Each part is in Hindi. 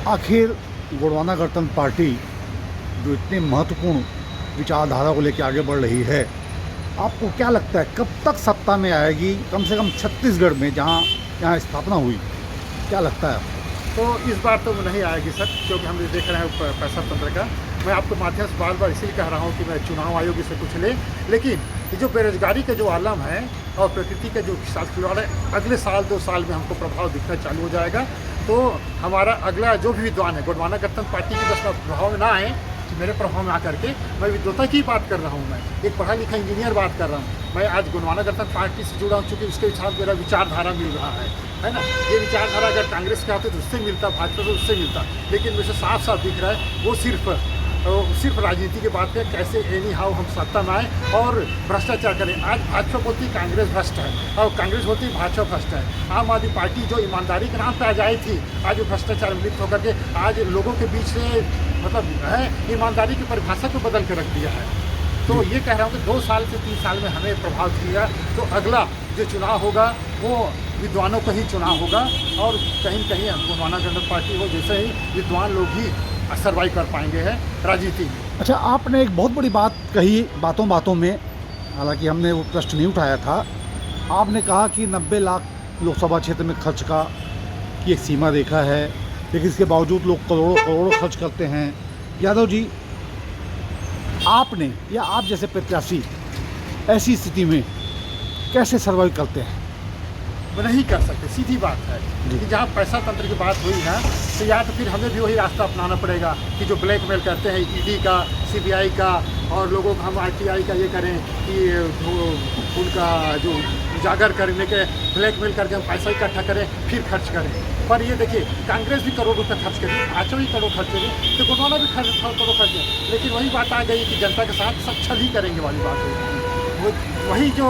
आखिर गोंडवाना गणतंत्र पार्टी जो इतनी महत्वपूर्ण विचारधारा को लेकर आगे बढ़ रही है, आपको क्या लगता है कब तक सत्ता में आएगी? कम से कम छत्तीसगढ़ में जहाँ यहाँ स्थापना हुई, क्या लगता है? तो इस बार तो नहीं आएगी सर, क्योंकि हम देख रहे हैं पैसा तंत्र का। मैं आपको माध्यम से बार बार इसीलिए कह रहा हूँ कि मैं चुनाव आयोग से कुछ ले, लेकिन ये जो बेरोजगारी के जो आलम है और प्रकृति के जो साथ खिलवाड़ है, अगले साल 2 साल में हमको प्रभाव दिखना चालू हो जाएगा। तो हमारा अगला जो भी विद्वान है गोंडवाना गणतंत्र पार्टी की बस प्रभाव में ना आए कि मेरे प्रभाव में आकर के, मैं विद्वता की बात कर रहा हूँ, मैं एक पढ़ा लिखा इंजीनियर बात कर रहा हूँ। मैं आज गोंडवाना गणतंत्र पार्टी से जुड़ा हूँ, चूँकि उसके साथ मेरा विचारधारा मिल रहा है ना। ये विचारधारा अगर कांग्रेस के आते तो उससे मिलता, भाजपा से उससे मिलता, लेकिन मुझे साफ साफ दिख रहा है वो सिर्फ राजनीति की बात है, कैसे एनी हाउ हम सत्ता में आए और भ्रष्टाचार करें। आज भाजपा बोलती कांग्रेस भ्रष्ट है और कांग्रेस बोलती भाजपा भ्रष्ट है। आम आदमी पार्टी जो ईमानदारी के नाम पे आज आई थी, आज वो भ्रष्टाचार में लिप्त होकर के आज लोगों के बीच से मतलब है ईमानदारी की परिभाषा को बदल के रख दिया है। तो ये कह रहा हूँ कि 2 साल से 3 साल में हमें प्रभाव किया, तो अगला जो चुनाव होगा वो विद्वानों का ही चुनाव होगा और कहीं न कहीं गोंडवाना गणतंत्र पार्टी हो जैसे ही विद्वान लोग ही सर्वाइव कर पाएंगे है राजनीति में। अच्छा, आपने एक बहुत बड़ी बात कही बातों बातों में, हालांकि हमने वो प्रश्न नहीं उठाया था। आपने कहा कि 90 लाख लोकसभा क्षेत्र में खर्च का की एक सीमा रेखा है, लेकिन इसके बावजूद लोग करोड़ों करोड़ों खर्च करते हैं। यादव जी, आपने या आप जैसे प्रत्याशी ऐसी स्थिति में कैसे सर्वाइव करते हैं? नहीं कर सकते, सीधी बात है कि जहाँ पैसा तंत्र की बात हुई ना, तो या तो फिर हमें भी वही रास्ता अपनाना पड़ेगा कि जो ब्लैकमेल करते हैं ईडी का, सीबीआई का, और लोगों को हम आरटीआई का ये करें कि उनका जो उजागर करने के ब्लैकमेल करके हम पैसा इकट्ठा करें फिर खर्च करें। पर ये देखिए, कांग्रेस भी करोड़ रुपये खर्च करी, भाजपा भी करोड़ खर्च करी, तो गोंडवाना भी करोड़ खर्च करें, लेकिन वही बात आ गई कि जनता के साथ सब छल ही करेंगे वाली बात हुई। वही जो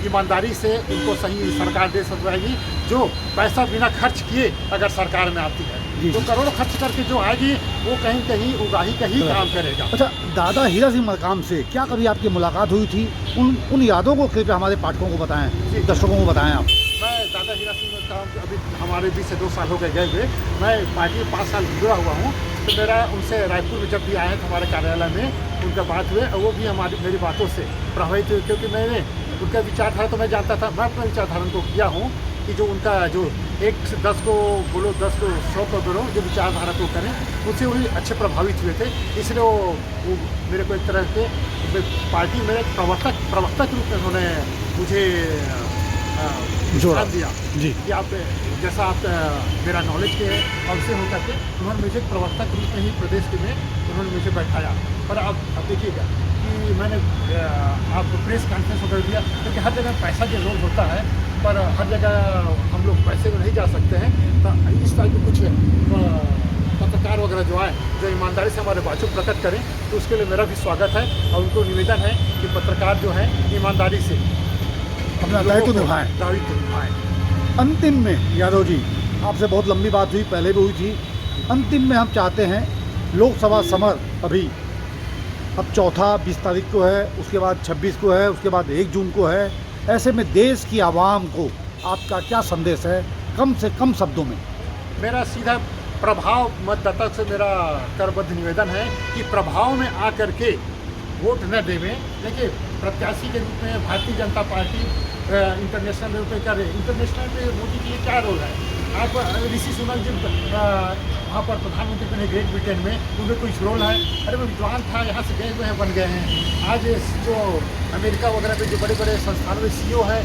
ईमानदारी से उनको सही सरकार दे सकती, जो पैसा बिना खर्च किए अगर सरकार में आती है तो करोड़ों खर्च करके जो आएगी वो कहीं कहीं उगाही का ही काम करेगा। अच्छा, दादा हीरा सिंह मरकाम से क्या कभी आपकी मुलाकात हुई थी? उन यादों को कृपया हमारे पाठकों को बताएं, दर्शकों को बताएं आप। मैं दादा हीरा सिंह मरकाम अभी हमारे बीच से 2 साल हो गए हुए, मैं पार्टी में 5 साल जुड़ा हुआ हूँ। तो मेरा उनसे रायपुर में जब भी आए थे हमारे कार्यालय में, उनका बात हुए और वो भी मेरी बातों से प्रभावित हुए, क्योंकि मैंने उनका विचारधारा तो मैं जानता था, मैं अपना विचारधारा को किया हूँ कि जो उनका जो 1 से 10 को बोलो, 10 को 100 को बोलो, जो विचारधारा को करें उससे वही अच्छे प्रभावित हुए थे। इसलिए वो मेरे को एक तरह के पार्टी में प्रवक्ता के रूप में उन्होंने मुझे जोड़ा दिया जी कि आप जैसा आप मेरा नॉलेज के और से होकर के उन्होंने मुझे प्रवक्ता के रूप में ही प्रदेश के में उन्होंने मुझे बैठाया। पर अब देखिएगा कि मैंने आप प्रेस कॉन्फ्रेंस कर दिया, क्योंकि हर जगह पैसा की जरूरत होता है, पर हर जगह हम लोग पैसे में नहीं जा सकते हैं। तो इस तरह के कुछ पत्रकार वगैरह जो आए जो ईमानदारी से हमारे बातों प्रकट करें, तो उसके लिए मेरा भी स्वागत है और उनको निवेदन है कि पत्रकार जो है ईमानदारी से अपना दायित्व निभाएं। अंतिम में यादव जी, आपसे बहुत लंबी बात हुई, पहले भी हुई थी। अंतिम में हम चाहते हैं, लोकसभा समर अभी अब चौथा 20 तारीख को है, उसके बाद 26 को है, उसके बाद 1 जून को है। ऐसे में देश की आवाम को आपका क्या संदेश है, कम से कम शब्दों में? मेरा सीधा प्रभाव मतदाता से मेरा करबद्ध निवेदन है कि प्रभाव में आकर के वोट न देवें। देखिए, प्रत्याशी के रूप में Bharatiya Janata party international level पर कर रहे हैं। इंटरनेशनल पे मोदी के लिए क्या रोल है? आप ऋषि सुनक जी वहाँ पर प्रधानमंत्री बने ग्रेट ब्रिटेन में, उनमें कुछ रोल है? अरे वो विद्वान था, यहाँ से गए हुए हैं, बन गए हैं। आज जो अमेरिका वगैरह पे जो बड़े बड़े संस्थानों में CEO है,